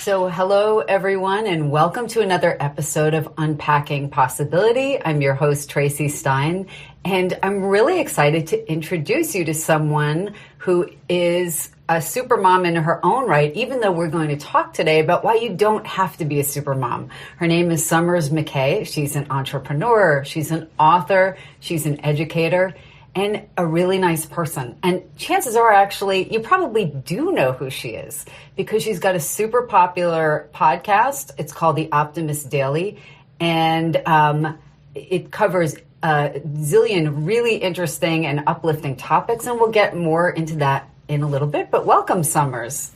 So hello, everyone, and welcome to another episode of Unpacking Possibility. I'm your host, Tracy Stein, and I'm really excited to introduce you to someone who is a supermom in her own right, even though we're going to talk today about why you don't have to be a supermom. Her name is Summers McKay. She's an entrepreneur, she's an author, she's an educator, and a really nice person. And chances are, actually, you probably do know who she is because she's got a super popular podcast. It's called the Optimist Daily, and it covers a zillion really interesting and uplifting topics, and we'll get more into that in a little bit. But welcome, Summers.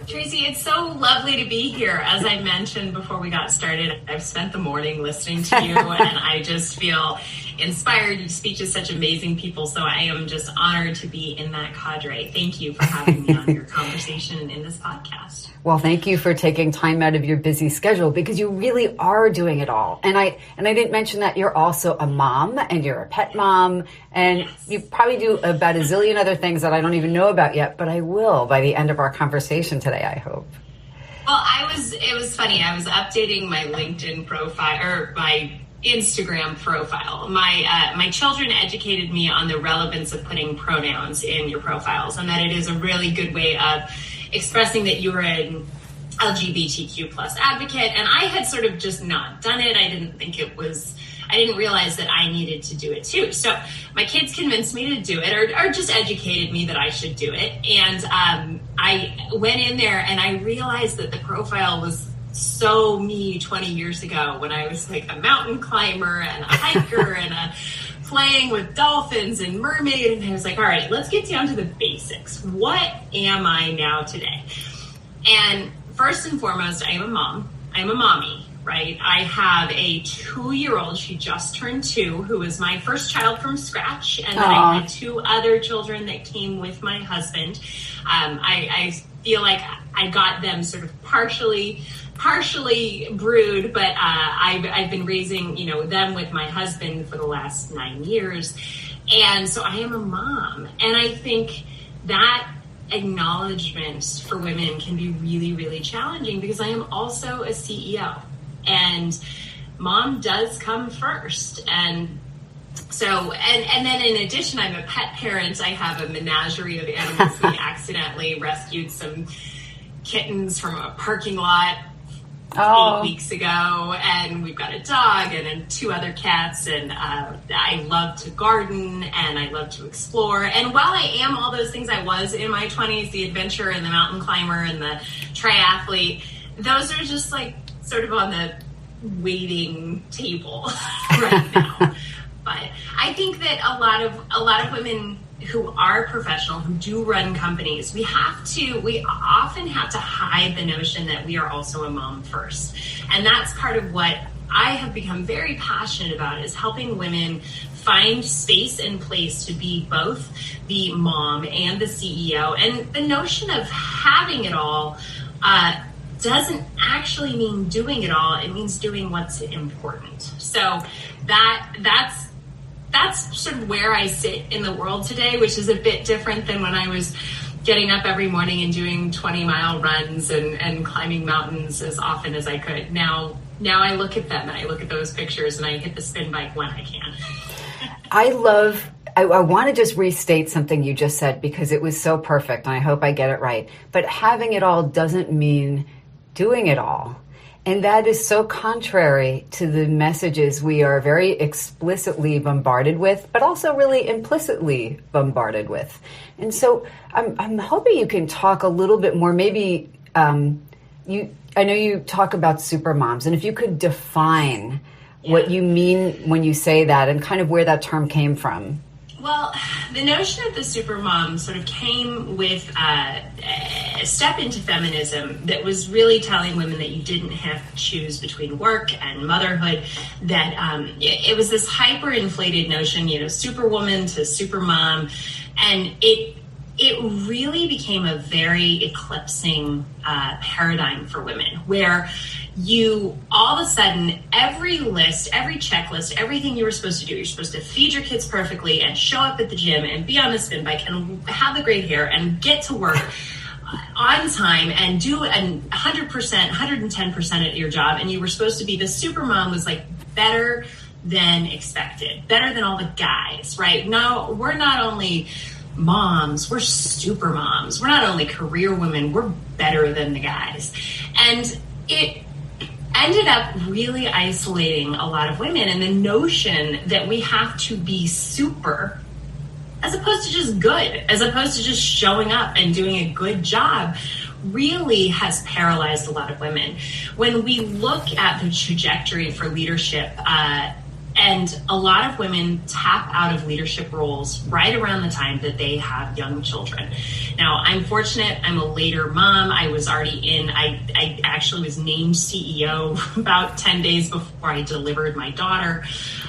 Tracy, it's so lovely to be here. As I mentioned before we got started, I've spent the morning listening to you, and I just feel inspired. You speak to such amazing people, so I am just honored to be in that cadre. Thank you for having me on your conversation in this podcast. Well, thank you for taking time out of your busy schedule because you really are doing it all. And I didn't mention that you're also a mom and you're a pet mom, and yes, you probably do about a zillion other things that I don't even know about yet, but I will by the end of our conversation today, I hope. Well, it was funny. I was updating my LinkedIn profile or my Instagram profile. My children educated me on the relevance of putting pronouns in your profiles, and that it is a really good way of expressing that you are an LGBTQ plus advocate. And I had sort of just not done it. I didn't realize that I needed to do it too. So my kids convinced me to do it, or just educated me that I should do it. And I went in there and I realized that the profile was so me 20 years ago when I was like a mountain climber and a hiker and playing with dolphins and mermaids. And I was like, all right, let's get down to the basics. What am I now today? And first and foremost, I am a mom. I'm a mommy, right? I have a 2-year-old. She just turned 2, who was my first child from scratch. And then I had 2 other children that came with my husband. I feel like I got them sort of partially brewed, but I've been raising, them with my husband for the last 9 years. And so I am a mom. And I think that acknowledgement for women can be really, really challenging because I am also a CEO, and mom does come first. And so, and then in addition, I'm a pet parent. I have a menagerie of animals. We accidentally rescued some kittens from a parking lot 8 weeks ago, and we've got a dog and then 2 other cats, and I love to garden and I love to explore. And while I am all those things I was in my 20s, the adventurer and the mountain climber and the triathlete, those are just like sort of on the waiting table right now. But I think that a lot of women who are professional, who do run companies, we often have to hide the notion that we are also a mom first. And that's part of what I have become very passionate about, is helping women find space and place to be both the mom and the CEO. And the notion of having it all doesn't actually mean doing it all. It means doing what's important. So that's sort of where I sit in the world today, which is a bit different than when I was getting up every morning and doing 20-mile runs and climbing mountains as often as I could. Now I look at them and I look at those pictures and I hit the spin bike when I can. I want to just restate something you just said because it was so perfect, and I hope I get it right. But having it all doesn't mean doing it all. And that is so contrary to the messages we are very explicitly bombarded with, but also really implicitly bombarded with. And so I'm hoping you can talk a little bit more. Maybe I know you talk about supermoms, and if you could define what you mean when you say that and kind of where that term came from. Well, the notion of the supermom sort of came with a step into feminism that was really telling women that you didn't have to choose between work and motherhood, that it was this hyper-inflated notion, superwoman to supermom, and it really became a very eclipsing paradigm for women, where you all of a sudden, every list, every checklist, everything you were supposed to do, you're supposed to feed your kids perfectly and show up at the gym and be on the spin bike and have the great hair and get to work. on time and do 100%, 110% at your job, and you were supposed to be the supermom, was like better than expected, better than all the guys, right? No, we're not only moms, we're super moms. We're not only career women, we're better than the guys. And it ended up really isolating a lot of women, and the notion that we have to be super as opposed to just good, as opposed to just showing up and doing a good job, really has paralyzed a lot of women. When we look at the trajectory for leadership, and a lot of women tap out of leadership roles right around the time that they have young children. Now, I'm fortunate. I'm a later mom. I was already in. I actually was named CEO about 10 days before I delivered my daughter.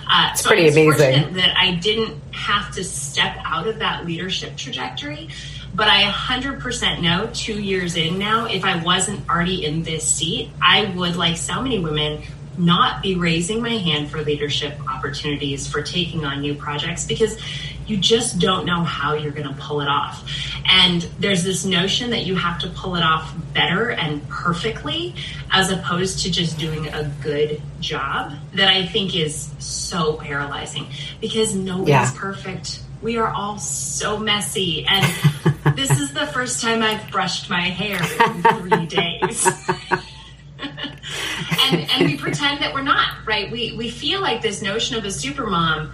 It's so pretty amazing that I didn't have to step out of that leadership trajectory. But I 100% know 2 years in now, if I wasn't already in this seat, I would, like so many women, not be raising my hand for leadership opportunities, for taking on new projects, because you just don't know how you're going to pull it off. And there's this notion that you have to pull it off better and perfectly, as opposed to just doing a good job, that I think is so paralyzing, because nobody's perfect. We are all so messy. And this is the first time I've brushed my hair in 3 days. And we pretend that we're not, right? We feel like this notion of a supermom,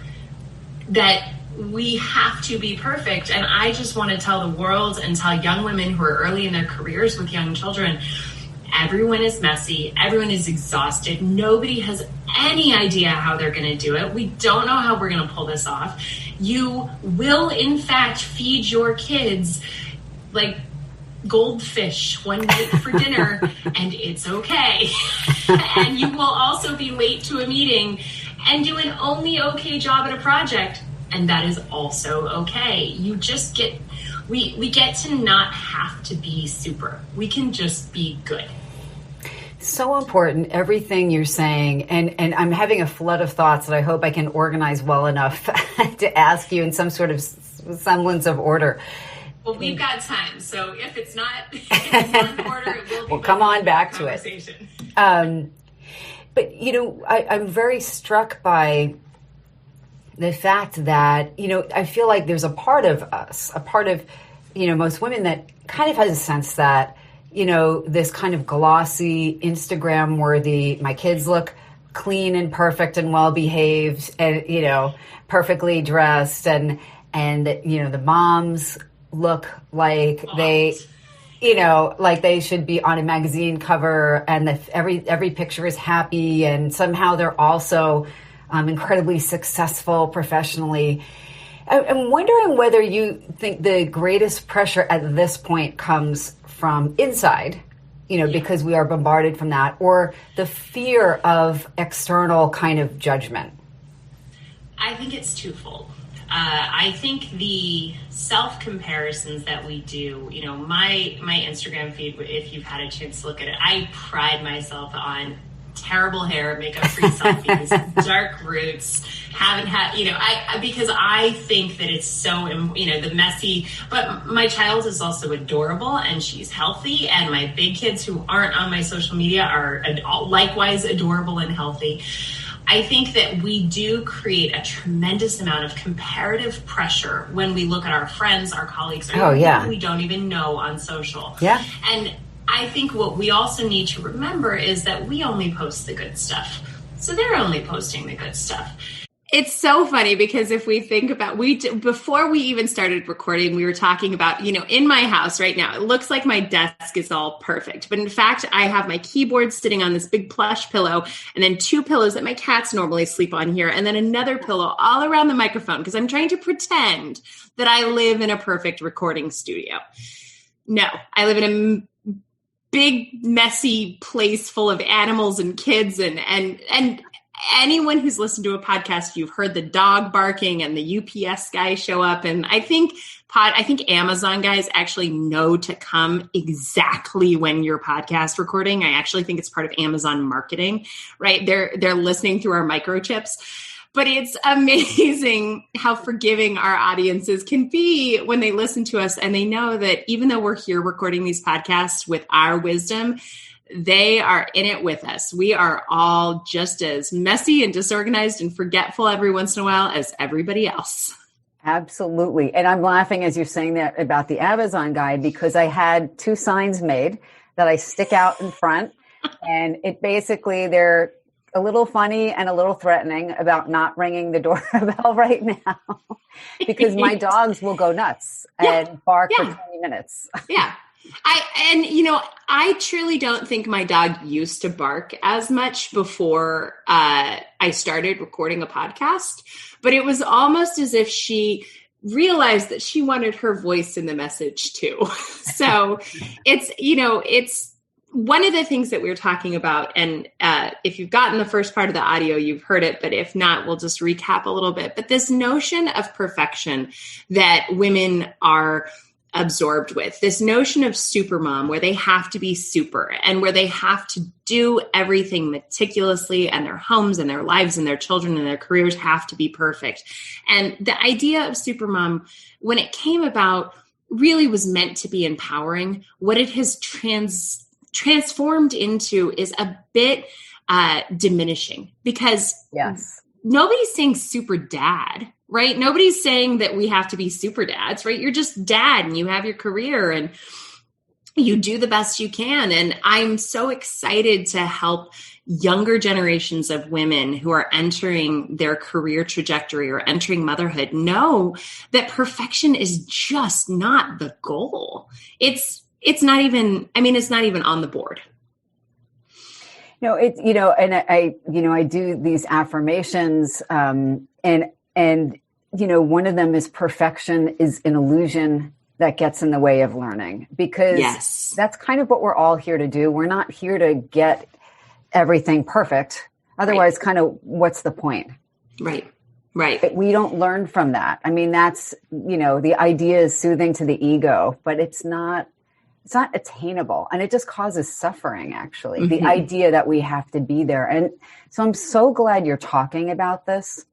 that we have to be perfect. And I just want to tell the world and tell young women who are early in their careers with young children, everyone is messy. Everyone is exhausted. Nobody has any idea how they're going to do it. We don't know how we're going to pull this off. You will, in fact, feed your kids like goldfish one night for dinner, and it's okay. And you will also be late to a meeting and do an only okay job at a project, and that is also okay. You just get, we get to not have to be super. We can just be good. So important, everything you're saying. And I'm having a flood of thoughts that I hope I can organize well enough to ask you in some sort of semblance of order. Well, we've got time, so if it's not in order, it will be. Well, come on back to it. But, you know, I'm very struck by the fact that, you know, I feel like there's a part of us, a part of, you know, most women that kind of has a sense that, you know, this kind of glossy, Instagram worthy, my kids look clean and perfect and well behaved and, you know, perfectly dressed, and you know, the moms look like they, you know, like they should be on a magazine cover, and every picture is happy, and somehow they're also incredibly successful professionally. I'm wondering whether you think the greatest pressure at this point comes from inside, you know, because we are bombarded from that, or the fear of external kind of judgment. I think it's twofold. I think the self-comparisons that we do, you know, my Instagram feed, if you've had a chance to look at it, I pride myself on terrible hair, makeup-free selfies, dark roots, haven't had, you know, because I think that it's so, you know, the messy, but my child is also adorable and she's healthy, and my big kids who aren't on my social media are likewise adorable and healthy. I think that we do create a tremendous amount of comparative pressure when we look at our friends, our colleagues, or people we don't even know on social. Yeah. And I think what we also need to remember is that we only post the good stuff. So they're only posting the good stuff. It's so funny because if we think about, before we even started recording, we were talking about, you know, in my house right now, it looks like my desk is all perfect. But in fact, I have my keyboard sitting on this big plush pillow, and then 2 pillows that my cats normally sleep on here, and then another pillow all around the microphone, because I'm trying to pretend that I live in a perfect recording studio. No, I live in a big, messy place full of animals and kids, and anyone who's listened to a podcast, you've heard the dog barking and the UPS guy show up. And I think Amazon guys actually know to come exactly when you're podcast recording. I actually think it's part of Amazon marketing, right? They're listening through our microchips. But it's amazing how forgiving our audiences can be when they listen to us and they know that even though we're here recording these podcasts with our wisdom, they are in it with us. We are all just as messy and disorganized and forgetful every once in a while as everybody else. Absolutely. And I'm laughing as you're saying that about the Amazon guide, because I had 2 signs made that I stick out in front, and it basically, they're a little funny and a little threatening about not ringing the doorbell right now because my dogs will go nuts and bark for 20 minutes. Yeah. I truly don't think my dog used to bark as much before I started recording a podcast, but it was almost as if she realized that she wanted her voice in the message too. So it's one of the things that we were talking about, and if you've gotten the first part of the audio, you've heard it, but if not, we'll just recap a little bit. But this notion of perfection that women are absorbed with, this notion of supermom, where they have to be super and where they have to do everything meticulously, and their homes and their lives and their children and their careers have to be perfect. And the idea of supermom, when it came about, really was meant to be empowering. What it has transformed into is a bit diminishing, because nobody's saying super dad, right? Nobody's saying that we have to be super dads, right? You're just dad and you have your career and you do the best you can. And I'm so excited to help younger generations of women who are entering their career trajectory or entering motherhood know that perfection is just not the goal. It's not even on the board. And I do these affirmations, and one of them is perfection is an illusion that gets in the way of learning, because that's kind of what we're all here to do. We're not here to get everything perfect. Otherwise, kind of what's the point? Right. We don't learn from that. I mean, that's, the idea is soothing to the ego, but it's not attainable, and it just causes suffering, actually, mm-hmm. the idea that we have to be there. And so I'm so glad you're talking about this.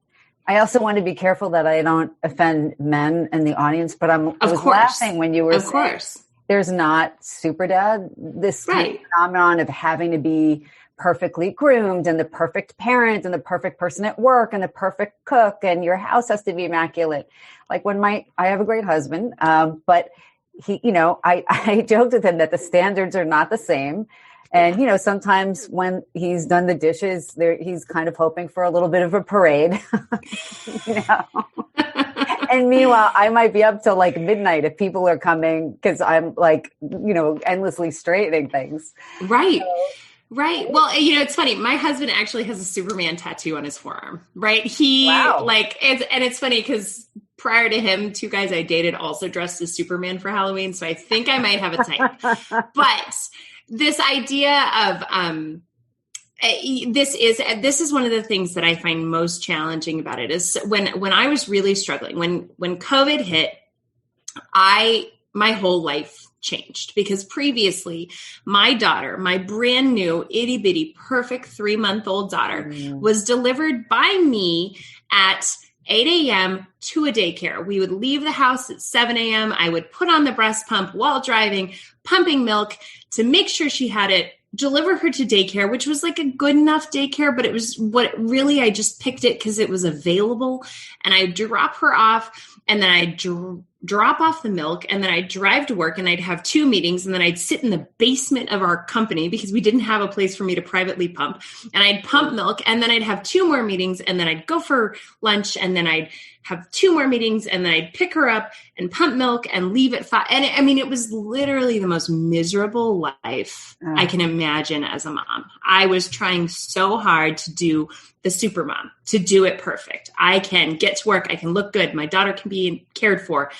I also want to be careful that I don't offend men in the audience, but I was laughing when you were saying there's not super dad, this phenomenon of having to be perfectly groomed and the perfect parent and the perfect person at work and the perfect cook, and your house has to be immaculate. Like I have a great husband, but he, I joked with him that the standards are not the same. And, sometimes when he's done the dishes, he's kind of hoping for a little bit of a parade, And meanwhile, I might be up till like midnight if people are coming, because I'm like, endlessly straightening things. Right. Right. Well, it's funny. My husband actually has a Superman tattoo on his forearm, right? It's funny because prior to him, 2 guys I dated also dressed as Superman for Halloween. So I think I might have a type. But this idea of this is one of the things that I find most challenging about it is when I was really struggling, when COVID hit, my whole life changed, because previously my daughter, my brand new itty bitty perfect 3-month-old daughter was delivered by me at 8 a.m. to a daycare. We would leave the house at 7 a.m. I would put on the breast pump while driving, pumping milk to make sure she had it, deliver her to daycare, which was like a good enough daycare, but it was I just picked it because it was available. And I'd drop her off, and then I'd drop off the milk, and then I'd drive to work, and I'd have 2 meetings, and then I'd sit in the basement of our company because we didn't have a place for me to privately pump, and I'd pump milk, and then I'd have 2 more meetings, and then I'd go for lunch, and then I'd have 2 more meetings, and then I'd pick her up and pump milk and leave at 5. And it was literally the most miserable life I can imagine as a mom. I was trying so hard to do the supermom, to do it perfect. I can get to work. I can look good. My daughter can be cared for.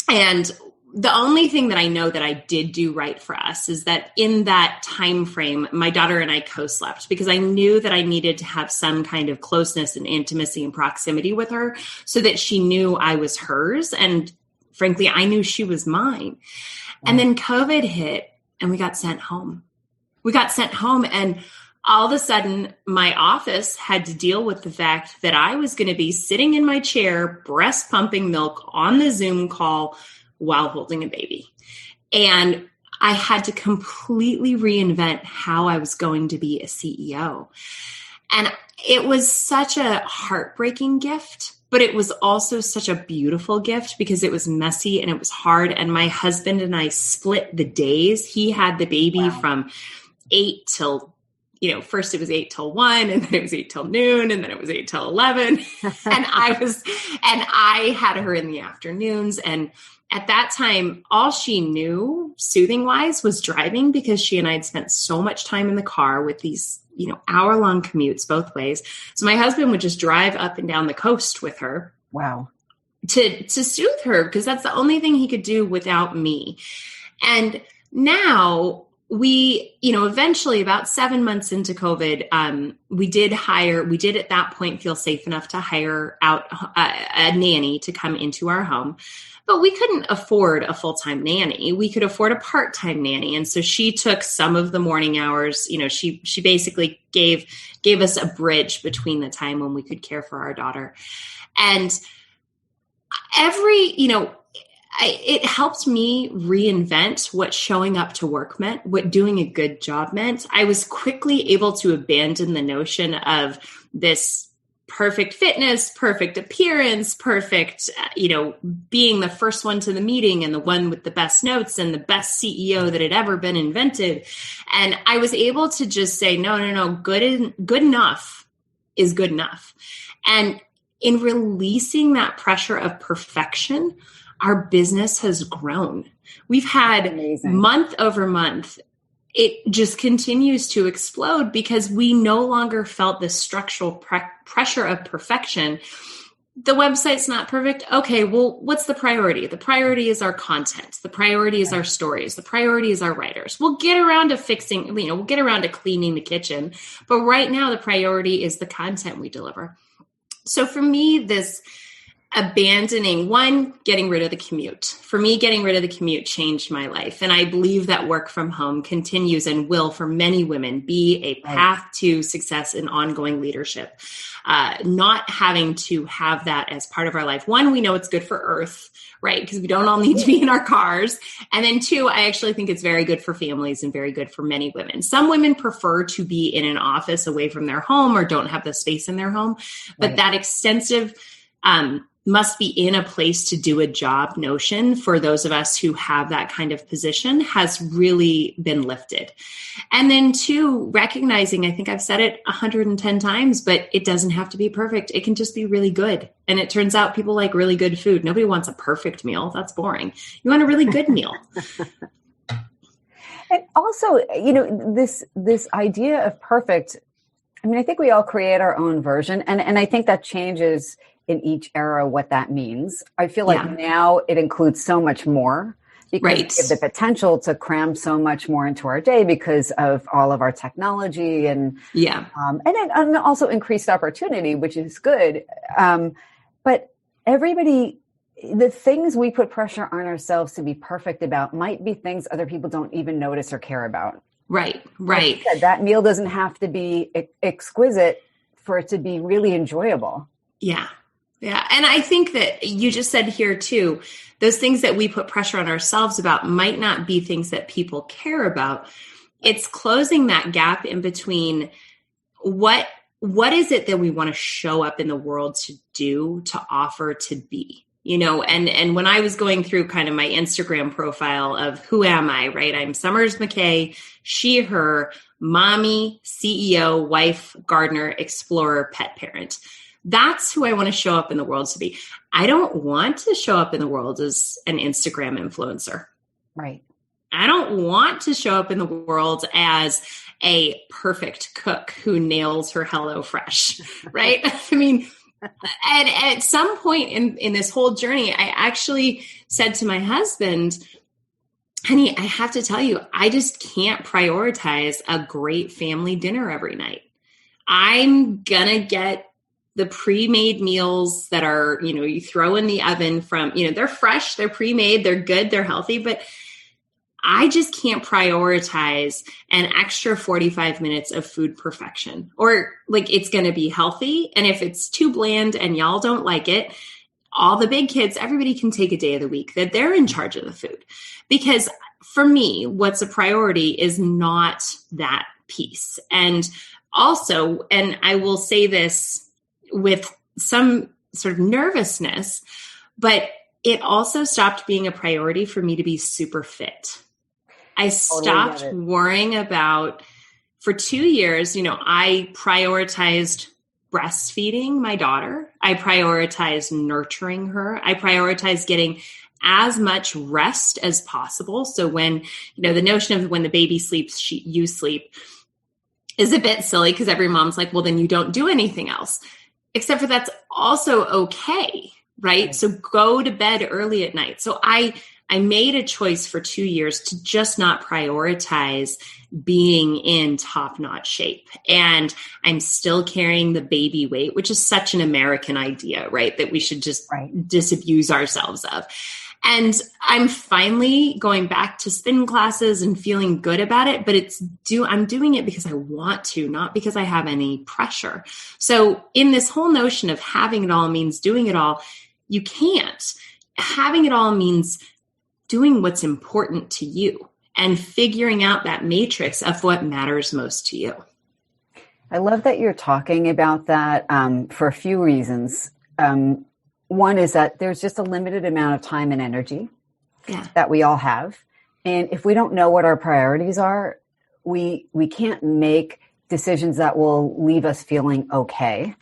And the only thing that I know that I did do right for us is that in that time frame, my daughter and I co-slept, because I knew that I needed to have some kind of closeness and intimacy and proximity with her so that she knew I was hers. And frankly, I knew she was mine. And then COVID hit, and we got sent home. And all of a sudden my office had to deal with the fact that I was going to be sitting in my chair, breast pumping milk on the Zoom call while holding a baby. And I had to completely reinvent how I was going to be a CEO. And it was such a heartbreaking gift, but it was also such a beautiful gift because it was messy and it was hard. And my husband and I split the days. He had the baby from 8 till, first it was 8 till 1, and then it was 8 till noon, and then it was 8 till 11. and I had her in the afternoons. And at that time, all she knew soothing wise was driving, because she and I had spent so much time in the car with these, hour-long commutes both ways. So my husband would just drive up and down the coast with her. Wow. To soothe her, because that's the only thing he could do without me. And now we, eventually about 7 months into COVID, we did at that point feel safe enough to hire out a nanny to come into our home. But we couldn't afford a full-time nanny. We could afford a part-time nanny. And so she took some of the morning hours. She basically gave us a bridge between the time when we could care for our daughter. And it helped me reinvent what showing up to work meant, what doing a good job meant. I was quickly able to abandon the notion of this perfect fitness, perfect appearance, perfect, being the first one to the meeting and the one with the best notes and the best CEO that had ever been invented. And I was able to just say, no, good enough is good enough. And in releasing that pressure of perfection, our business has grown. We've had month over month, it just continues to explode because we no longer felt this structural pressure of perfection. The website's not perfect. Okay, well, what's the priority? The priority is our content. The priority is our stories. The priority is our writers. We'll get around to fixing, we'll get around to cleaning the kitchen. But right now, the priority is the content we deliver. So for me, this getting rid of the commute. For me, getting rid of the commute changed my life. And I believe that work from home continues and will, for many women, be a path to success and ongoing leadership. Not having to have that as part of our life. One, we know it's good for Earth, right? Because we don't all need to be in our cars. And then two, I actually think it's very good for families and very good for many women. Some women prefer to be in an office away from their home or don't have the space in their home. But that extensive must be in a place to do a job notion for those of us who have that kind of position has really been lifted. And then two, recognizing, I think I've said it 110 times, but it doesn't have to be perfect. It can just be really good. And it turns out people like really good food. Nobody wants a perfect meal. That's boring. You want a really good meal. And also, this idea of perfect, I think we all create our own version. And I think that changes in each era what that means. I feel like now it includes so much more because we have the potential to cram so much more into our day because of all of our technology and also increased opportunity, which is good. But everybody, the things we put pressure on ourselves to be perfect about might be things other people don't even notice or care about. Right. Like I said, that meal doesn't have to be exquisite for it to be really enjoyable. Yeah. Yeah. And I think that you just said here too, those things that we put pressure on ourselves about might not be things that people care about. It's closing that gap in between what is it that we want to show up in the world to do, to offer, to be, and when I was going through kind of my Instagram profile of who am I, right? I'm Summers McKay, she, her, mommy, CEO, wife, gardener, explorer, pet parent. That's who I want to show up in the world to be. I don't want to show up in the world as an Instagram influencer. Right. I don't want to show up in the world as a perfect cook who nails her HelloFresh, right? And at some point in this whole journey, I actually said to my husband, honey, I have to tell you, I just can't prioritize a great family dinner every night. I'm going to get the pre-made meals that are, you throw in the oven from, they're fresh, they're pre-made, they're good, they're healthy, but I just can't prioritize an extra 45 minutes of food perfection, or like it's going to be healthy. And if it's too bland and y'all don't like it, all the big kids, everybody can take a day of the week that they're in charge of the food. Because for me, what's a priority is not that piece. And also, and I will say this with some sort of nervousness, but it also stopped being a priority for me to be super fit. I stopped worrying about, for 2 years, I prioritized breastfeeding my daughter. I prioritized nurturing her. I prioritized getting as much rest as possible. So when, the notion of when the baby sleeps, you sleep is a bit silly, because every mom's like, well, then you don't do anything else. Except for that's also okay, right? So go to bed early at night. So I made a choice for 2 years to just not prioritize being in top-notch shape. And I'm still carrying the baby weight, which is such an American idea, right? That we should just disabuse ourselves of. And I'm finally going back to spin classes and feeling good about it, but I'm doing it because I want to, not because I have any pressure. So in this whole notion of having it all means doing it all, you can't. Having it all means doing what's important to you and figuring out that matrix of what matters most to you. I love that you're talking about that for a few reasons. One is that there's just a limited amount of time and energy that we all have. And if we don't know what our priorities are, we can't make decisions that will leave us feeling okay.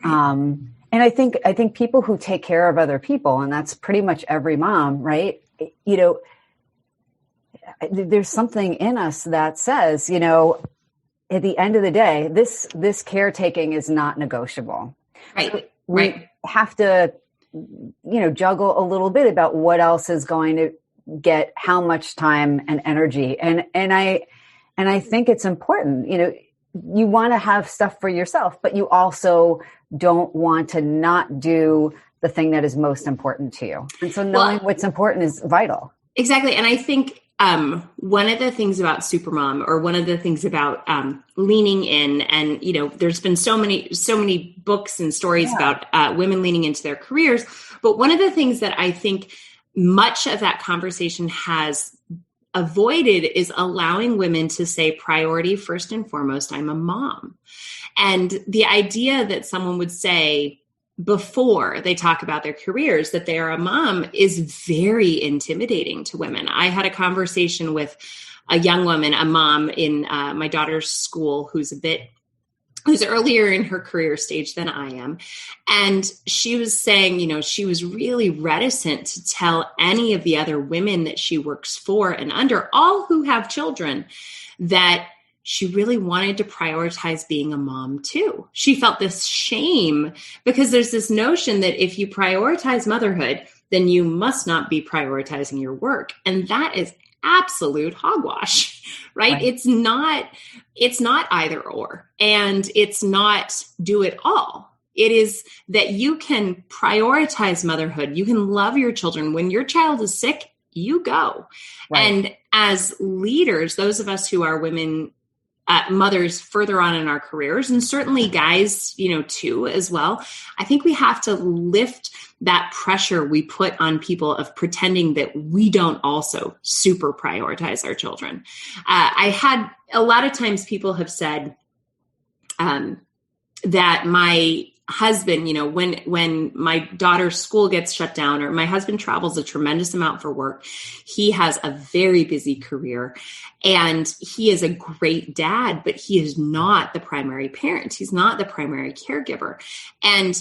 Right. And I think people who take care of other people, and that's pretty much every mom, right? There's something in us that says, at the end of the day, this caretaking is not negotiable. Right. So we have to, juggle a little bit about what else is going to get how much time and energy. And I think it's important, you want to have stuff for yourself, but you also don't want to not do the thing that is most important to you. And so knowing what's important is vital. Exactly. And I think one of the things about Supermom, or one of the things about leaning in, and there's been so many books and stories about women leaning into their careers. But one of the things that I think much of that conversation has avoided is allowing women to say, priority first and foremost, I'm a mom. And the idea that someone would say before they talk about their careers that they are a mom is very intimidating to women. I had a conversation with a young woman, a mom in my daughter's school, who's earlier in her career stage than I am. And she was saying, she was really reticent to tell any of the other women that she works for and under, all who have children, that she really wanted to prioritize being a mom too. She felt this shame because there's this notion that if you prioritize motherhood, then you must not be prioritizing your work. And that is absolute hogwash, right? It's not either or, and it's not do it all. It is that you can prioritize motherhood. You can love your children. When your child is sick, you go. Right. And as leaders, those of us who are women, mothers further on in our careers, and certainly guys, too, as well, I think we have to lift that pressure we put on people of pretending that we don't also super prioritize our children. I had a lot of times people have said that my husband, when my daughter's school gets shut down, or my husband travels a tremendous amount for work, he has a very busy career and he is a great dad, but he is not the primary parent. He's not the primary caregiver. And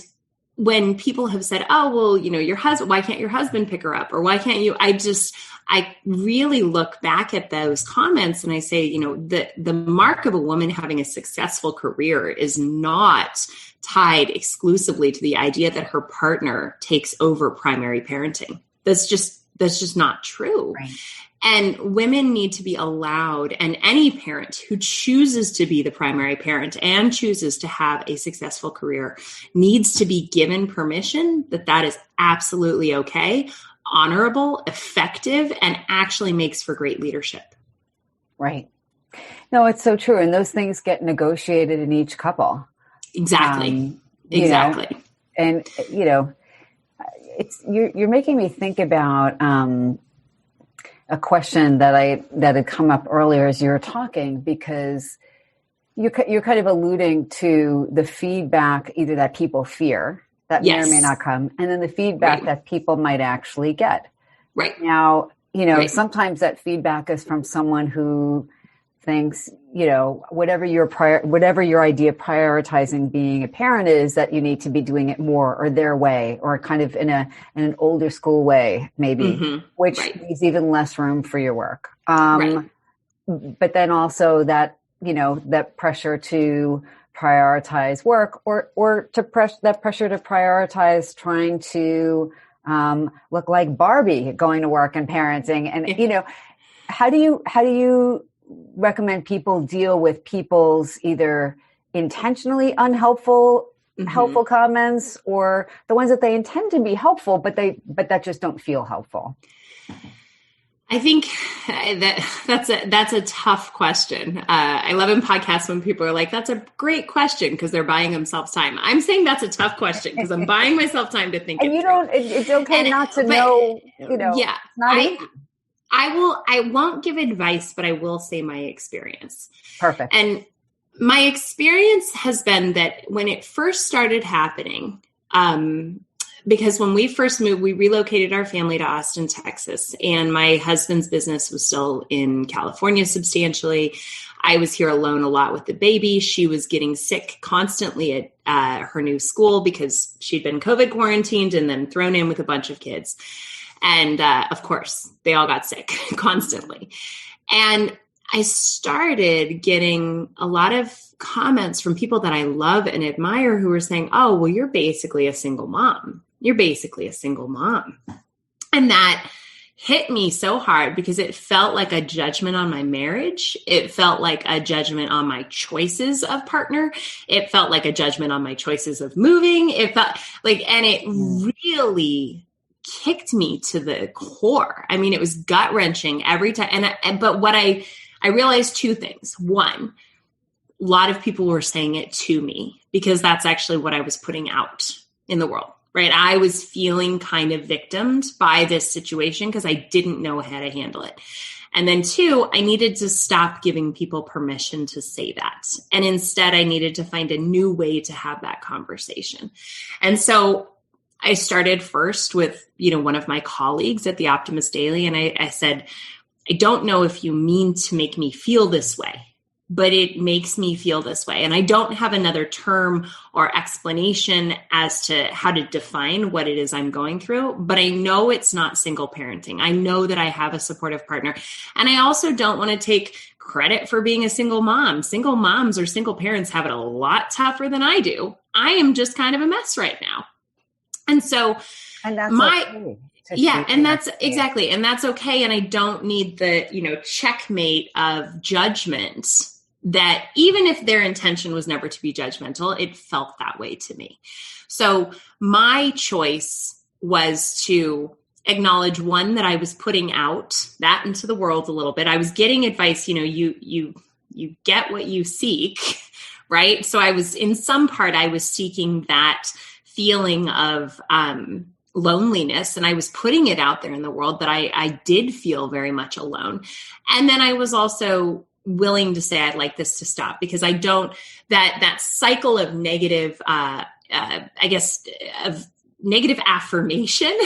when people have said, oh, well, your husband, why can't your husband pick her up? Or why can't you? I really look back at those comments and I say, the mark of a woman having a successful career is not tied exclusively to the idea that her partner takes over primary parenting. That's just not true. Right. And women need to be allowed, and any parent who chooses to be the primary parent and chooses to have a successful career needs to be given permission that is absolutely okay, honorable, effective, and actually makes for great leadership. Right. No, it's so true. And those things get negotiated in each couple. Exactly. Exactly. And, you're making me think about a question that had come up earlier as you were talking, because you're kind of alluding to the feedback either that people fear that may or may not come, and then the feedback that people might actually get. Right. Now, sometimes that feedback is from someone who thinks, whatever your idea of prioritizing being a parent is, that you need to be doing it more or their way, or kind of in an older school way, maybe, which leaves even less room for your work. But then also that, that pressure to prioritize work or that pressure to prioritize trying to look like Barbie going to work and parenting. And, how do you recommend people deal with people's either intentionally unhelpful helpful comments, or the ones that they intend to be helpful, but that just don't feel helpful? I think that's a tough question. I love in podcasts when people are like, that's a great question, because they're buying themselves time. I'm saying that's a tough question because I'm buying myself time to think. And it's okay not to know, yeah, it's not easy. I won't give advice, but I will say my experience. Perfect. And my experience has been that when it first started happening, because when we first moved, we relocated our family to Austin, Texas, and my husband's business was still in California substantially. I was here alone a lot with the baby. She was getting sick constantly at her new school because she'd been COVID quarantined and then thrown in with a bunch of kids. And of course, they all got sick constantly. And I started getting a lot of comments from people that I love and admire who were saying, oh, well, you're basically a single mom. You're basically a single mom. And that hit me so hard because it felt like a judgment on my marriage. It felt like a judgment on my choices of partner. It felt like a judgment on my choices of moving. It felt like, and it really kicked me to the core. I mean, it was gut wrenching every time. But what I realized two things. One, a lot of people were saying it to me because that's actually what I was putting out in the world, right? I was feeling kind of victimed by this situation because I didn't know how to handle it. And then two, I needed to stop giving people permission to say that. And instead, I needed to find a new way to have that conversation. And so I started first with, one of my colleagues at the Optimist Daily. And I said, I don't know if you mean to make me feel this way, but it makes me feel this way. And I don't have another term or explanation as to how to define what it is I'm going through, but I know it's not single parenting. I know that I have a supportive partner. And I also don't want to take credit for being a single mom. Single moms or single parents have it a lot tougher than I do. I am just kind of a mess right now. And so that's okay. Yeah. And that's exactly. And that's okay. And I don't need the, checkmate of judgment that even if their intention was never to be judgmental, it felt that way to me. So my choice was to acknowledge, one, that I was putting out that into the world a little bit. I was getting advice, you get what you seek, right? So I was, in some part, I was seeking that feeling of, loneliness. And I was putting it out there in the world that I did feel very much alone. And then I was also willing to say, I'd like this to stop, because I don't, that cycle of negative, of negative affirmation,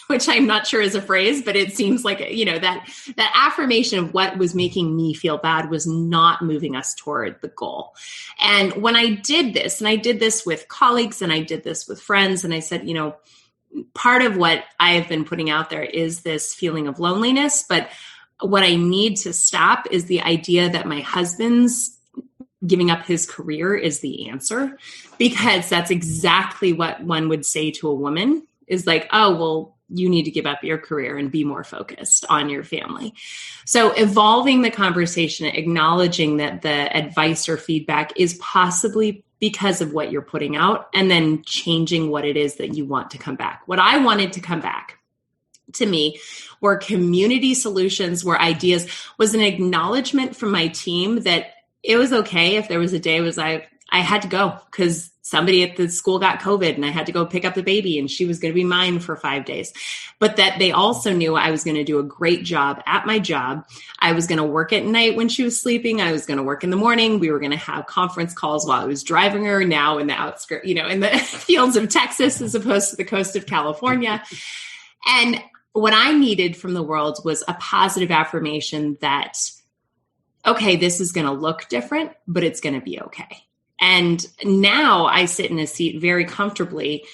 which I'm not sure is a phrase, but it seems like, that affirmation of what was making me feel bad was not moving us toward the goal. And when I did this, and I did this with colleagues and I did this with friends, and I said, part of what I have been putting out there is this feeling of loneliness, but what I need to stop is the idea that my husband's giving up his career is the answer, because that's exactly what one would say to a woman is like, oh, well, you need to give up your career and be more focused on your family. So evolving the conversation, acknowledging that the advice or feedback is possibly because of what you're putting out, and then changing what it is that you want to come back. What I wanted to come back to me were community solutions, were ideas, was an acknowledgement from my team that it was okay if there was a day I had to go because somebody at the school got COVID and I had to go pick up the baby and she was going to be mine for 5 days. But that they also knew I was going to do a great job at my job. I was going to work at night when she was sleeping. I was going to work in the morning. We were going to have conference calls while I was driving her now in the outskirts, in the fields of Texas as opposed to the coast of California. And what I needed from the world was a positive affirmation that, okay, this is going to look different, but it's going to be okay. And now I sit in a seat very comfortably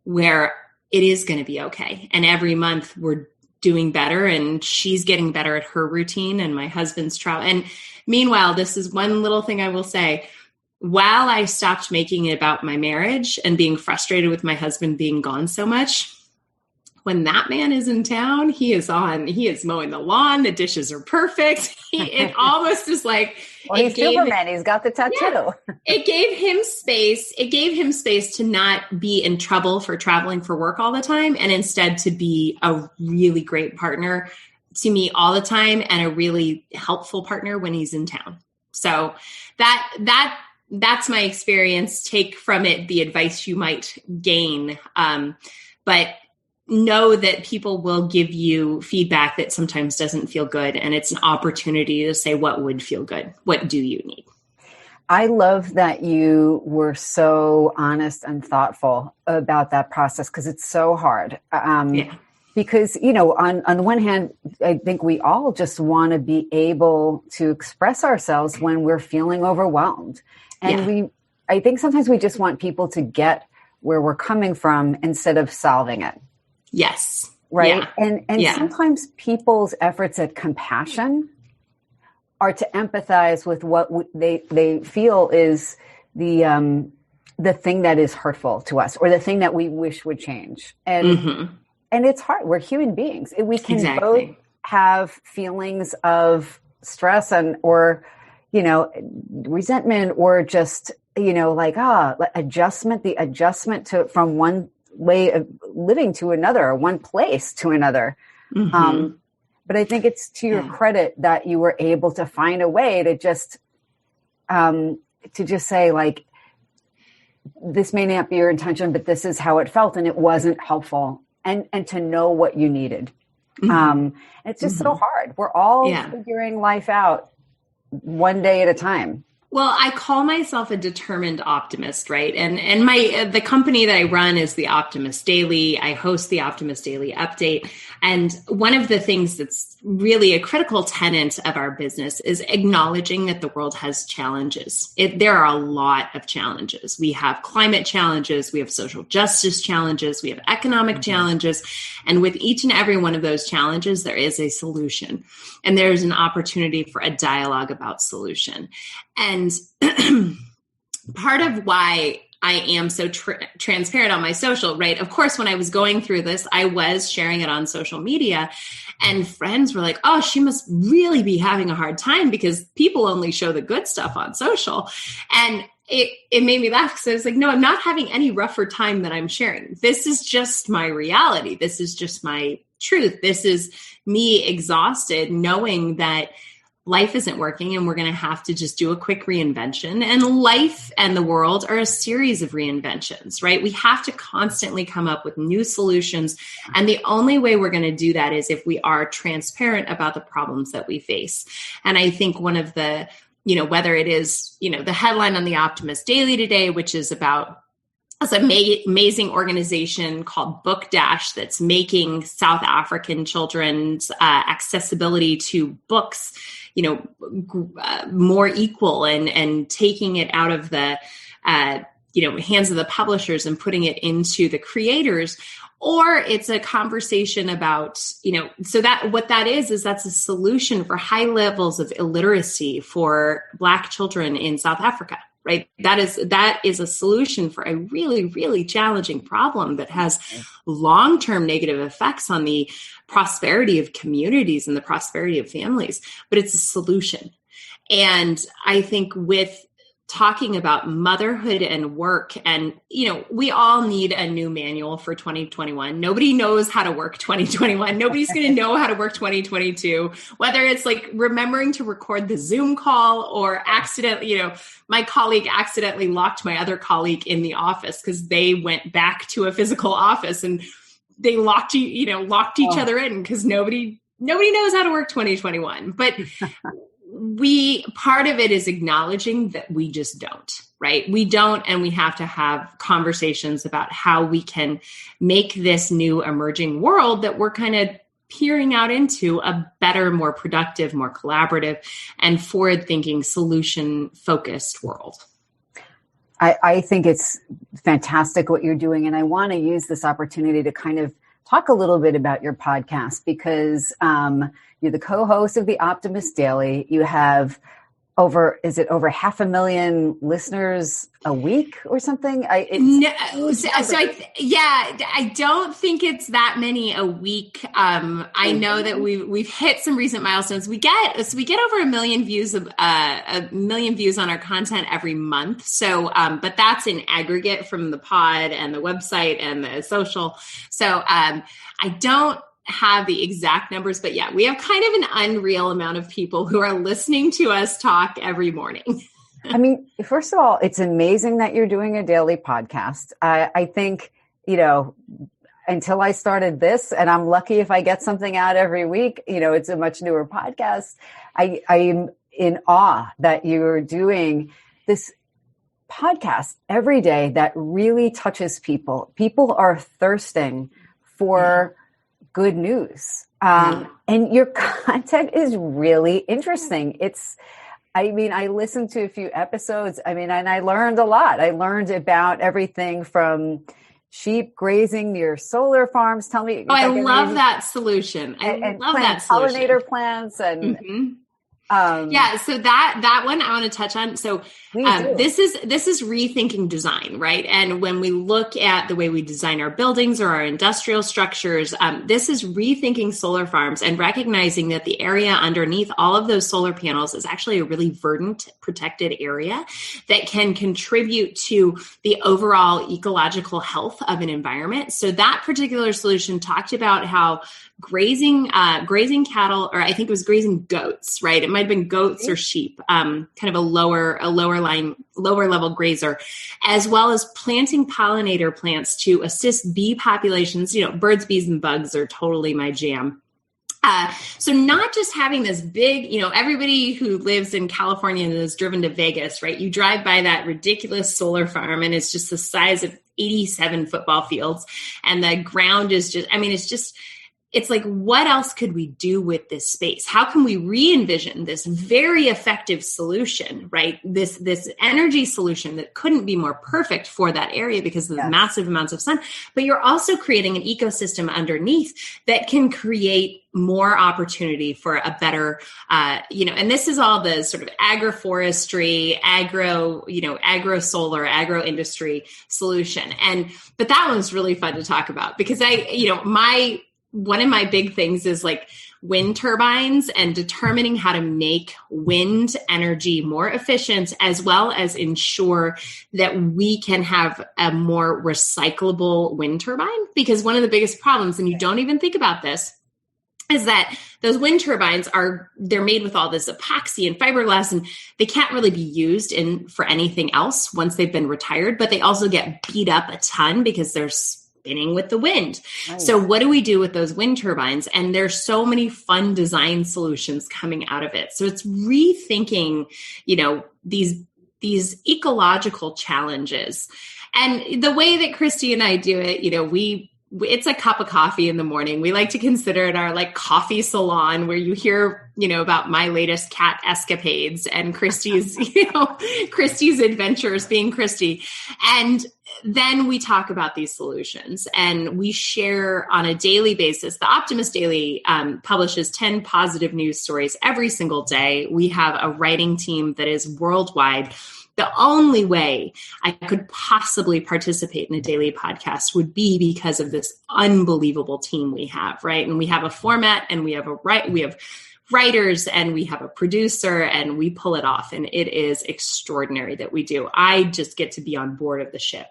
where it is going to be okay. And every month we're doing better and she's getting better at her routine and my husband's travel. And meanwhile, this is one little thing I will say. While I stopped making it about my marriage and being frustrated with my husband being gone so much, when that man is in town, he is mowing the lawn. The dishes are perfect. It almost is like, well, he's Superman. He's got the tattoo. Yeah, it gave him space. It gave him space to not be in trouble for traveling for work all the time. And instead to be a really great partner to me all the time and a really helpful partner when he's in town. So that's my experience. Take from it the advice you might gain. But know that people will give you feedback that sometimes doesn't feel good. And it's an opportunity to say, what would feel good? What do you need? I love that you were so honest and thoughtful about that process because it's so hard. Because, on the one hand, I think we all just want to be able to express ourselves when we're feeling overwhelmed. And I think sometimes we just want people to get where we're coming from instead of solving it. Yes. Right. Yeah. And sometimes people's efforts at compassion are to empathize with what they feel is the thing that is hurtful to us or the thing that we wish would change. And it's hard. We're human beings. We can both have feelings of stress or resentment or just, adjustment, the adjustment from one way of living to another, one place to another. But I think it's to your credit that you were able to find a way to just say like, this may not be your intention, but this is how it felt. And it wasn't helpful and to know what you needed. It's just so hard. We're all figuring life out one day at a time. Well, I call myself a determined optimist, right? And the company that I run is the Optimist Daily. I host the Optimist Daily Update. And one of the things that's really a critical tenet of our business is acknowledging that the world has challenges. There are a lot of challenges. We have climate challenges. We have social justice challenges. We have economic challenges. And with each and every one of those challenges, there is a solution. And there's an opportunity for a dialogue about solution. And part of why I am so transparent on my social, right? Of course, when I was going through this, I was sharing it on social media and friends were like, oh, she must really be having a hard time because people only show the good stuff on social. And it made me laugh because I was like, no, I'm not having any rougher time than I'm sharing. This is just my reality. This is just my truth. This is me exhausted knowing that life isn't working and we're going to have to just do a quick reinvention. And life and the world are a series of reinventions, right? We have to constantly come up with new solutions. And the only way we're going to do that is if we are transparent about the problems that we face. And I think one of the, whether it is, the headline on the Optimist Daily today, which is about it's an amazing organization called Book Dash that's making South African children's accessibility to books, more equal and taking it out of the, hands of the publishers and putting it into the creators. Or it's a conversation about, so that what that is that's a solution for high levels of illiteracy for Black children in South Africa. Right. That is a solution for a really, really challenging problem that has long-term negative effects on the prosperity of communities and the prosperity of families. But it's a solution. And I think with talking about motherhood and work. And, we all need a new manual for 2021. Nobody knows how to work 2021. Nobody's going to know how to work 2022, whether it's like remembering to record the Zoom call or accidentally, my colleague accidentally locked my other colleague in the office because they went back to a physical office and they locked each other in because nobody knows how to work 2021. But part of it is acknowledging that we just don't, right? We don't, and we have to have conversations about how we can make this new emerging world that we're kind of peering out into a better, more productive, more collaborative, and forward-thinking, solution-focused world. I think it's fantastic what you're doing, and I want to use this opportunity to kind of talk a little bit about your podcast because you're the co-host of the Optimist Daily. You have over 500,000 listeners a week or something? I don't think it's that many a week. I know that we've hit some recent milestones. We get over 1 million views on our content every month. So, but that's in aggregate from the pod and the website and the social. So, I don't have the exact numbers, but yeah, we have kind of an unreal amount of people who are listening to us talk every morning. I mean, first of all, it's amazing that you're doing a daily podcast. I think, until I started this, and I'm lucky if I get something out every week, it's a much newer podcast. I am in awe that you're doing this podcast every day that really touches people. People are thirsting for good news. And your content is really interesting. I listened to a few episodes. And I learned a lot. I learned about everything from sheep grazing near solar farms. Tell me. I love that solution. I love that solution. Pollinator plants and so that one I want to touch on. So this is rethinking design, right? And when we look at the way we design our buildings or our industrial structures, this is rethinking solar farms and recognizing that the area underneath all of those solar panels is actually a really verdant, protected area that can contribute to the overall ecological health of an environment. So that particular solution talked about how grazing cattle, or I think it was grazing goats, right? It might have been goats or sheep, kind of a lower level grazer, as well as planting pollinator plants to assist bee populations. Birds, bees, and bugs are totally my jam. So not just having this big, everybody who lives in California and is driven to Vegas, right? You drive by that ridiculous solar farm and it's just the size of 87 football fields. And the ground is it's like, what else could we do with this space? How can we re-envision this very effective solution, right? This energy solution that couldn't be more perfect for that area because of the massive amounts of sun, but you're also creating an ecosystem underneath that can create more opportunity for a better, and this is all the sort of agroforestry, agro solar, agro industry solution. But that one's really fun to talk about because one of my big things is like wind turbines and determining how to make wind energy more efficient, as well as ensure that we can have a more recyclable wind turbine. Because one of the biggest problems, and you don't even think about this, is that those wind turbines they're made with all this epoxy and fiberglass, and they can't really be used for anything else once they've been retired, but they also get beat up a ton because they're spinning with the wind. Nice. So what do we do with those wind turbines? And there's so many fun design solutions coming out of it. So it's rethinking, these ecological challenges. And the way that Christy and I do it, it's a cup of coffee in the morning. We like to consider it our coffee salon where you hear, about my latest cat escapades and Christy's, Christy's adventures being Christy. And then we talk about these solutions and we share on a daily basis. The Optimist Daily publishes 10 positive news stories every single day. We have a writing team that is worldwide. The only way I could possibly participate in a daily podcast would be because of this unbelievable team we have, right? And we have a format and we have writers and we have a producer and we pull it off. And it is extraordinary that we do. I just get to be on board of the ship.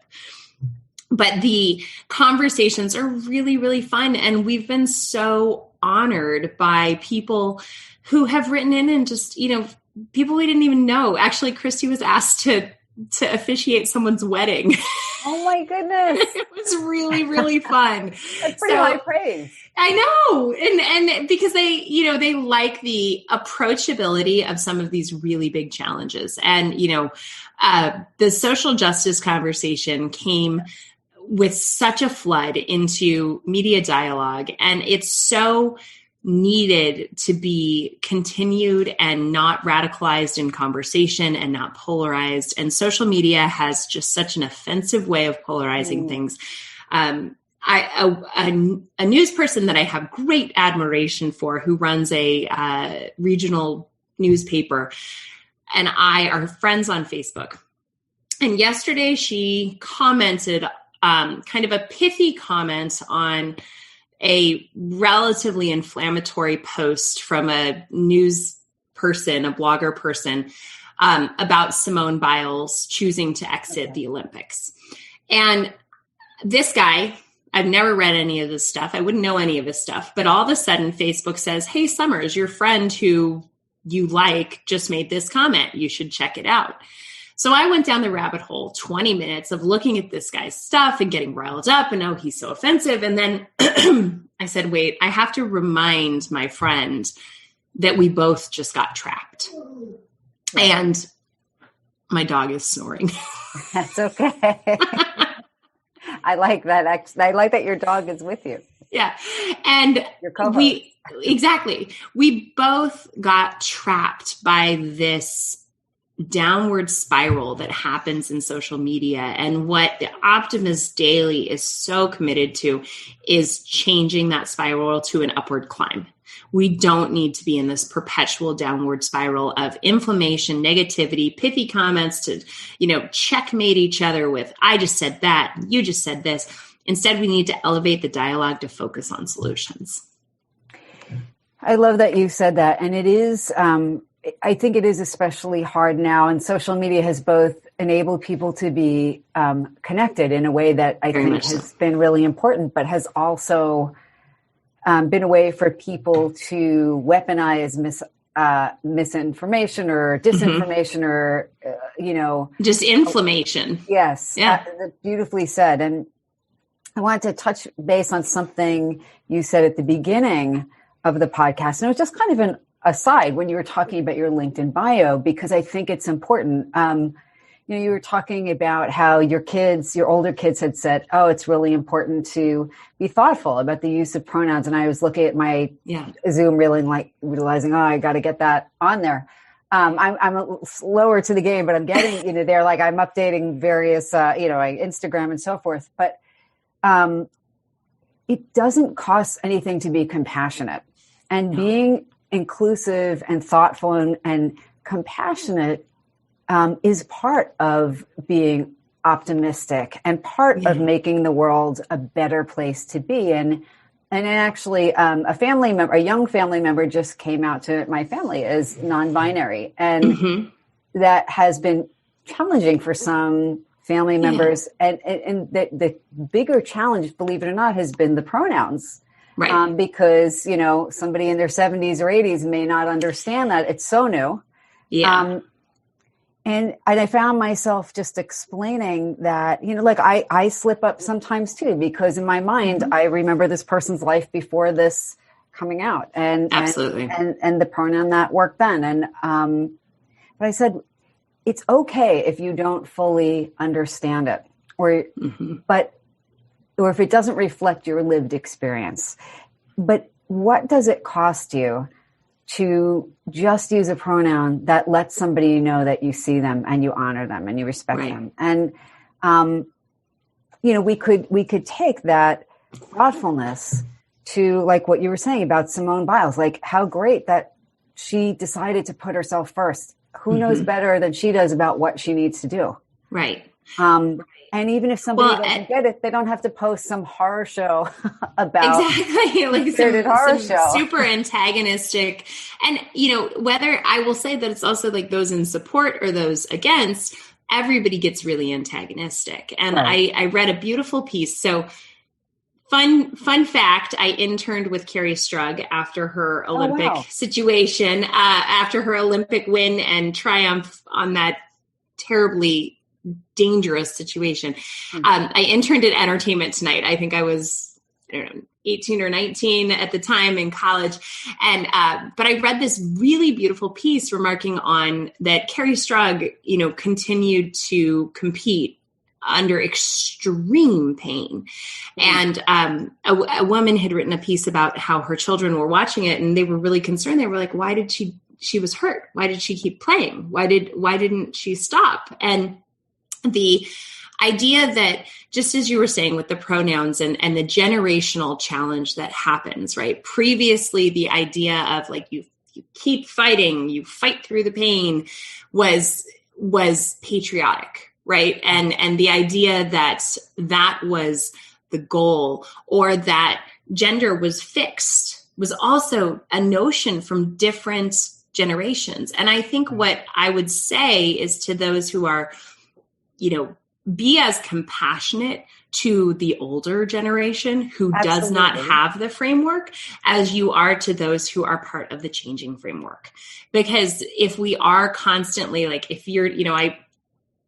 But the conversations are really, really fun. And we've been so honored by people who have written in and just, people we didn't even know. Actually, Christy was asked to officiate someone's wedding. Oh my goodness. It was really, really fun. That's pretty high praise. I know. And because they like the approachability of some of these really big challenges. And, the social justice conversation came with such a flood into media dialogue. And it's so needed to be continued and not radicalized in conversation and not polarized. And social media has just such an offensive way of polarizing things. A news person that I have great admiration for, who runs a regional newspaper, and I are friends on Facebook. And yesterday she commented kind of a pithy comment on a relatively inflammatory post from a news person, a blogger person, about Simone Biles choosing to exit the Olympics. And this guy, I've never read any of this stuff. I wouldn't know any of his stuff. But all of a sudden, Facebook says, hey, Summers, your friend who you like just made this comment. You should check it out. So I went down the rabbit hole, 20 minutes of looking at this guy's stuff and getting riled up and, oh, he's so offensive. And then I said, wait, I have to remind my friend that we both just got trapped. And my dog is snoring. That's okay. I like that. I like that your dog is with you. Yeah. And we both got trapped by this downward spiral that happens in social media. And what the Optimist Daily is so committed to is changing that spiral to an upward climb. We don't need to be in this perpetual downward spiral of inflammation, negativity, pithy comments to, checkmate each other with, I just said that, you just said this. Instead, we need to elevate the dialogue to focus on solutions. I love that you said that. And it is, I think it is especially hard now, and social media has both enabled people to be connected in a way that I think has been really important, but has also been a way for people to weaponize misinformation or disinformation or, just inflammation. Yes. Yeah. Beautifully said. And I wanted to touch base on something you said at the beginning of the podcast. And it was just kind of an aside when you were talking about your LinkedIn bio, because I think it's important. You were talking about how your older kids had said, oh, it's really important to be thoughtful about the use of pronouns. And I was looking at my Zoom realizing, oh, I got to get that on there. I'm a little slower to the game, but I'm getting, there, like I'm updating various, Instagram and so forth. But it doesn't cost anything to be compassionate, and being inclusive and thoughtful and compassionate is part of being optimistic and part of making the world a better place to be. And actually, a young family member just came out to my family as non-binary, and that has been challenging for some family members. And the bigger challenge, believe it or not, has been the pronouns. Right. Because, somebody in their 70s or 80s may not understand that. It's so new. Yeah. And I found myself just explaining that, I slip up sometimes too, because in my mind, I remember this person's life before this coming out, and absolutely, and the pronoun that worked then. And, but I said, it's okay if you don't fully understand it, or if it doesn't reflect your lived experience. But what does it cost you to just use a pronoun that lets somebody know that you see them and you honor them and you respect them? And, we could take that thoughtfulness to, like what you were saying about Simone Biles, like how great that she decided to put herself first. Who knows better than she does about what she needs to do? Right. And even if somebody doesn't get it, they don't have to post some horror show about like some show. Super antagonistic. And, whether I will say that it's also like those in support or those against, everybody gets really antagonistic. And right. I read a beautiful piece. So fun fact, I interned with Carrie Strug after her Olympic situation, after her Olympic win and triumph on that terribly dangerous situation. I interned at Entertainment Tonight. I think I was 18 or 19 at the time in college. And, but I read this really beautiful piece remarking on that Carrie Strug, continued to compete under extreme pain. And a woman had written a piece about how her children were watching it and they were really concerned. They were like, why did she was hurt? Why did she keep playing? Why didn't she stop? And the idea that, just as you were saying with the pronouns and the generational challenge that happens, right? Previously, the idea of like, you keep fighting, you fight through the pain was patriotic, right? And the idea that was the goal, or that gender was fixed, was also a notion from different generations. And I think what I would say is to those who are, be as compassionate to the older generation who Absolutely. Does not have the framework as you are to those who are part of the changing framework. Because if we are constantly like, if you're,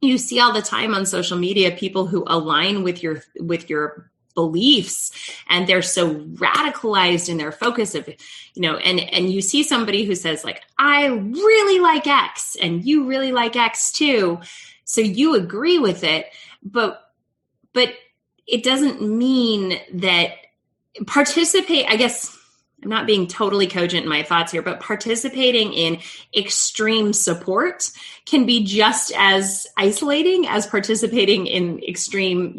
you see all the time on social media, people who align with your beliefs, and they're so radicalized in their focus of, and you see somebody who says like, I really like X and you really like X too. So you agree with it, but it doesn't mean that I guess I'm not being totally cogent in my thoughts here, but participating in extreme support can be just as isolating as participating in extreme,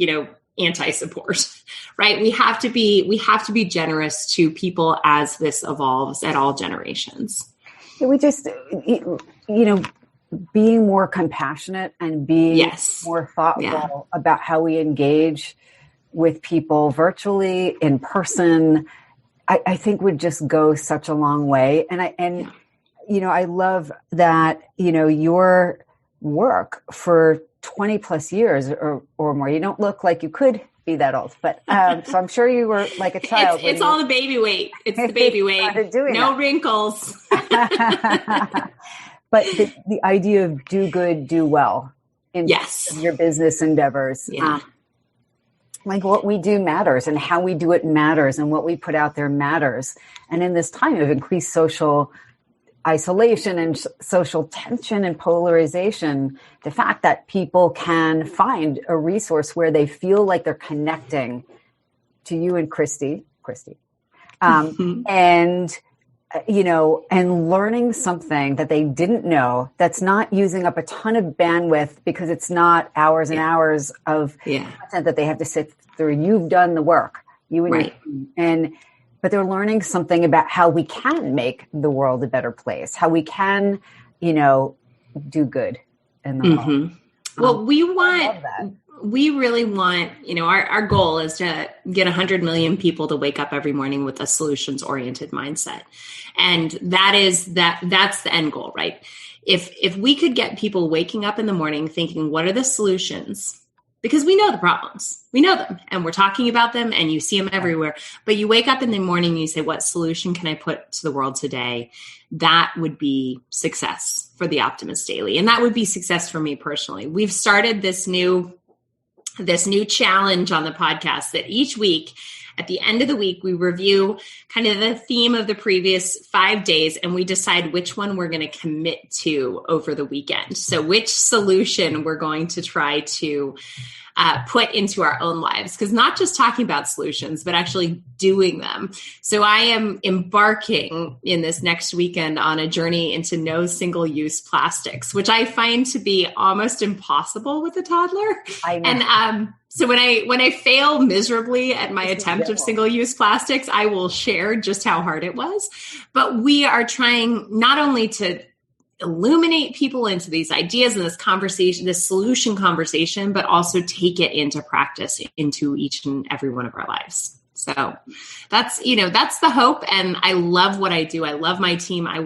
anti-support, right? We have to be generous to people as this evolves at all generations. We just, being more compassionate and being more thoughtful about how we engage with people virtually, in person, I think would just go such a long way. And I love that, your work for 20 plus years or more, you don't look like you could be that old, but so I'm sure you were like a child. It's all the baby weight. It's the baby weight. No wrinkles. But the idea of do good, do well in your business endeavors. Yeah. Like what we do matters and how we do it matters and what we put out there matters. And in this time of increased social isolation and social tension and polarization, the fact that people can find a resource where they feel like they're connecting to you and Christy, and learning something that they didn't know, that's not using up a ton of bandwidth because it's not hours and hours of content that they have to sit through. You've done the work, you and your team. But they're learning something about how we can make the world a better place, how we can, do good in the world. Well, we really want, our goal is to get 100 million people to wake up every morning with a solutions-oriented mindset. And that's the end goal, right? If we could get people waking up in the morning thinking, what are the solutions? Because we know the problems, we know them, and we're talking about them, and you see them everywhere. But you wake up in the morning and you say, what solution can I put to the world today? That would be success for the Optimist Daily. And that would be success for me personally. We've started this new challenge on the podcast that each week, at the end of the week, we review kind of the theme of the previous 5 days, and we decide which one we're going to commit to over the weekend. So which solution we're going to try to put into our own lives, because not just talking about solutions, but actually doing them. So I am embarking in this next weekend on a journey into no single-use plastics, which I find to be almost impossible with a toddler. I know. And so when I fail miserably at my attempt of single-use plastics, I will share just how hard it was. But we are trying not only to illuminate people into these ideas and this conversation, this solution conversation, but also take it into practice into each and every one of our lives. So that's the hope. And I love what I do. I love my team. I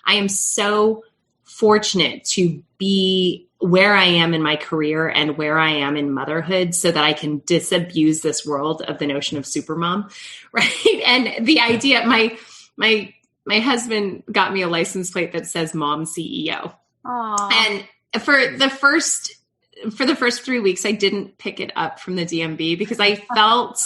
am so fortunate to be where I am in my career and where I am in motherhood so that I can disabuse this world of the notion of supermom, right? And the idea, my husband got me a license plate that says Mom CEO. Aww. And for the first 3 weeks, I didn't pick it up from the DMV because I felt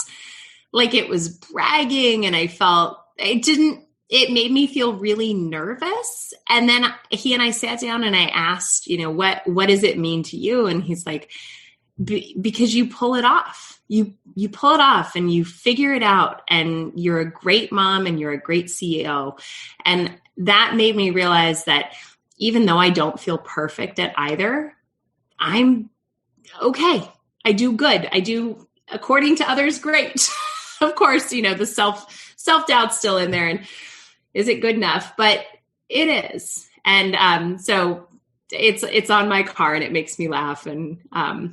like it was bragging, and I felt it made me feel really nervous. And then he and I sat down and I asked, what does it mean to you? And he's like, because you pull it off. You pull it off and you figure it out, and you're a great mom and you're a great CEO. And that made me realize that even though I don't feel perfect at either, I'm okay. I do good. I do, according to others, great. Of course, the self-doubt's still in there. And is it good enough? But it is. And so it's on my car and it makes me laugh. And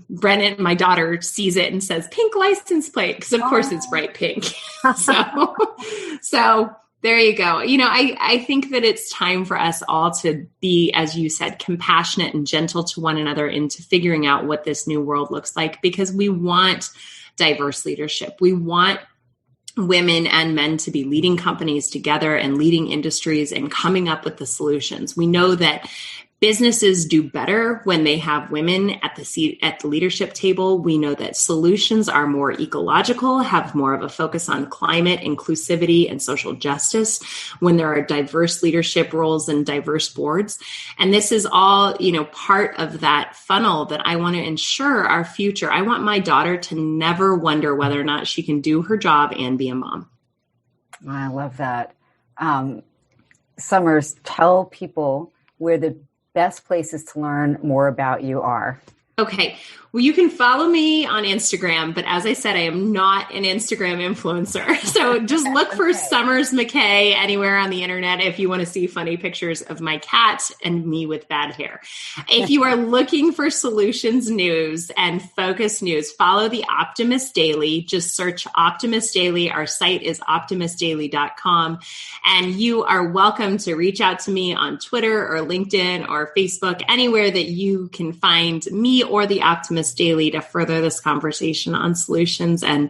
Brennan, my daughter, sees it and says, pink license plate. Because of course it's bright pink. So there you go. I think that it's time for us all to be, as you said, compassionate and gentle to one another into figuring out what this new world looks like, because we want diverse leadership. We want women and men to be leading companies together and leading industries and coming up with the solutions. We know that businesses do better when they have women at the leadership table. We know that solutions are more ecological, have more of a focus on climate, inclusivity, and social justice when there are diverse leadership roles and diverse boards. And this is all, part of that funnel that I want to ensure our future. I want my daughter to never wonder whether or not she can do her job and be a mom. I love that. Summers, tell people where the best places to learn more about you are. Okay. Well, you can follow me on Instagram, but as I said, I am not an Instagram influencer. So just look for Summers McKay anywhere on the internet if you want to see funny pictures of my cat and me with bad hair. If you are looking for solutions news and focus news, follow the Optimist Daily. Just search Optimist Daily. Our site is optimistdaily.com. And you are welcome to reach out to me on Twitter or LinkedIn or Facebook, anywhere that you can find me or the Optimist Daily to further this conversation on solutions and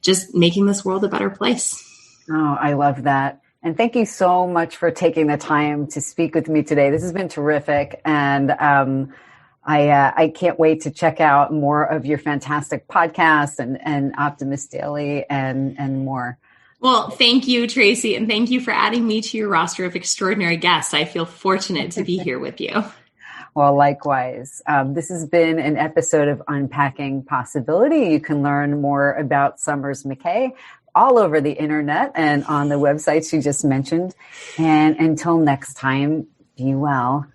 just making this world a better place. Oh, I love that. And thank you so much for taking the time to speak with me today. This has been terrific. And I can't wait to check out more of your fantastic podcasts and Optimist Daily and more. Well, thank you, Tracy. And thank you for adding me to your roster of extraordinary guests. I feel fortunate to be here with you. Well, likewise. This has been an episode of Unpacking Possibility. You can learn more about Summers McKay all over the internet and on the websites you just mentioned. And until next time, be well.